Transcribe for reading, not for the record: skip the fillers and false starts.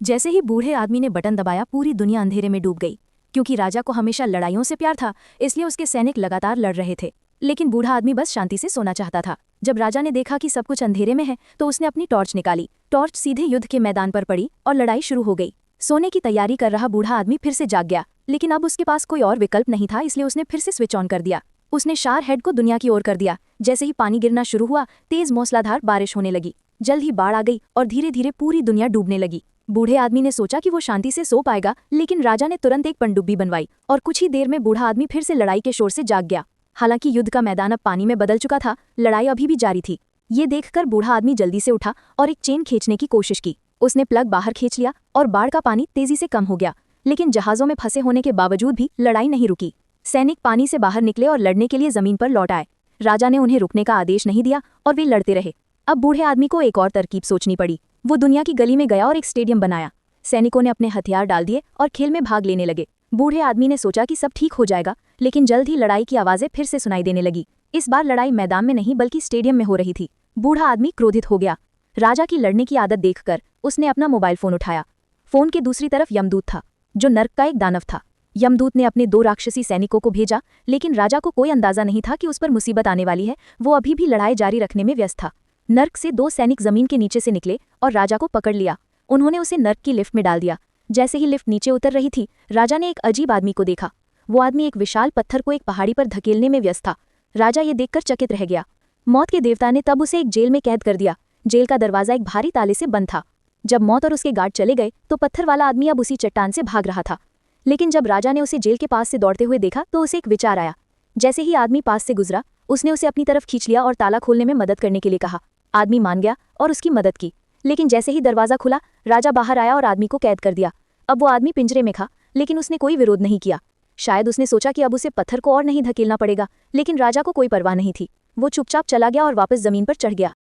जैसे ही बूढ़े आदमी ने बटन दबाया पूरी दुनिया अंधेरे में डूब गई। क्योंकि राजा को हमेशा लड़ाइयों से प्यार था, इसलिए उसके सैनिक लगातार लड़ रहे थे। लेकिन बूढ़ा आदमी बस शांति से सोना चाहता था। जब राजा ने देखा कि सब कुछ अंधेरे में है तो उसने अपनी टॉर्च निकाली। टॉर्च सीधे युद्ध के मैदान पर पड़ी और लड़ाई शुरू हो गई। सोने की तैयारी कर रहा बूढ़ा आदमी फिर से जाग गया, लेकिन अब उसके पास कोई और विकल्प नहीं था, इसलिए उसने फिर से स्विच ऑन कर दिया। उसने शार हेड को दुनिया की ओर कर दिया। जैसे ही पानी गिरना शुरू हुआ, तेज मूसलाधार बारिश होने लगी। जल्द ही बाढ़ आ गई और धीरे धीरे पूरी दुनिया डूबने लगी। बूढ़े आदमी ने सोचा कि वो शांति से सो पाएगा, लेकिन राजा ने तुरंत एक पनडुब्बी बनवाई और कुछ ही देर में बूढ़ा आदमी फिर से लड़ाई के शोर से जाग गया। हालांकि युद्ध का मैदान अब पानी में बदल चुका था, लड़ाई अभी भी जारी थी। ये देखकर बूढ़ा आदमी जल्दी से उठा और एक चेन खींचने की कोशिश की। उसने प्लग बाहर खींच लिया और बाढ़ का पानी तेजी से कम हो गया, लेकिन जहाजों में फंसे होने के बावजूद भी लड़ाई नहीं रुकी। सैनिक पानी से बाहर निकले और लड़ने के लिए जमीन पर लौट आए। राजा ने उन्हें रुकने का आदेश नहीं दिया और वे लड़ते रहे। अब बूढ़े आदमी को एक और तरकीब सोचनी पड़ी। वो दुनिया की गली में गया और एक स्टेडियम बनाया। सैनिकों ने अपने हथियार डाल दिए और खेल में भाग लेने लगे। बूढ़े आदमी ने सोचा कि सब ठीक हो जाएगा, लेकिन जल्द ही लड़ाई की आवाजें फिर से सुनाई देने लगी। इस बार लड़ाई मैदान में नहीं बल्कि स्टेडियम में हो रही थी। बूढ़ा आदमी क्रोधित हो गया। राजा की लड़ने की आदत देखकर उसने अपना मोबाइल फोन उठाया। फोन के दूसरी तरफ यमदूत था, जो नर्क का एक दानव था। यमदूत ने अपने 2 राक्षसी सैनिकों को भेजा, लेकिन राजा को कोई अंदाजा नहीं था कि उस पर मुसीबत आने वाली है। वो अभी भी लड़ाई जारी रखने में व्यस्त था। नर्क से 2 सैनिक जमीन के नीचे से निकले और राजा को पकड़ लिया। उन्होंने उसे नर्क की लिफ्ट में डाल दिया। जैसे ही लिफ्ट नीचे उतर रही थी, राजा ने एक अजीब आदमी को देखा। वो आदमी एक विशाल पत्थर को एक पहाड़ी पर धकेलने में व्यस्त था। राजा ये देखकर चकित रह गया। मौत के देवता ने तब उसे एक जेल में कैद कर दिया। जेल का दरवाजा एक भारी ताले से बंद था। जब मौत और उसके गार्ड चले गए तो पत्थर वाला आदमी अब उसी चट्टान से भाग रहा था। लेकिन जब राजा ने उसे जेल के पास से दौड़ते हुए देखा तो उसे एक विचार आया। जैसे ही आदमी पास से गुजरा, उसने उसे अपनी तरफ खींच लिया और ताला खोलने में मदद करने के लिए कहा। आदमी मान गया और उसकी मदद की, लेकिन जैसे ही दरवाजा खुला, राजा बाहर आया और आदमी को कैद कर दिया। अब वो आदमी पिंजरे में था, लेकिन उसने कोई विरोध नहीं किया। शायद उसने सोचा कि अब उसे पत्थर को और नहीं धकेलना पड़ेगा, लेकिन राजा को कोई परवाह नहीं थी। वो चुपचाप चला गया और वापस जमीन पर चढ़ गया।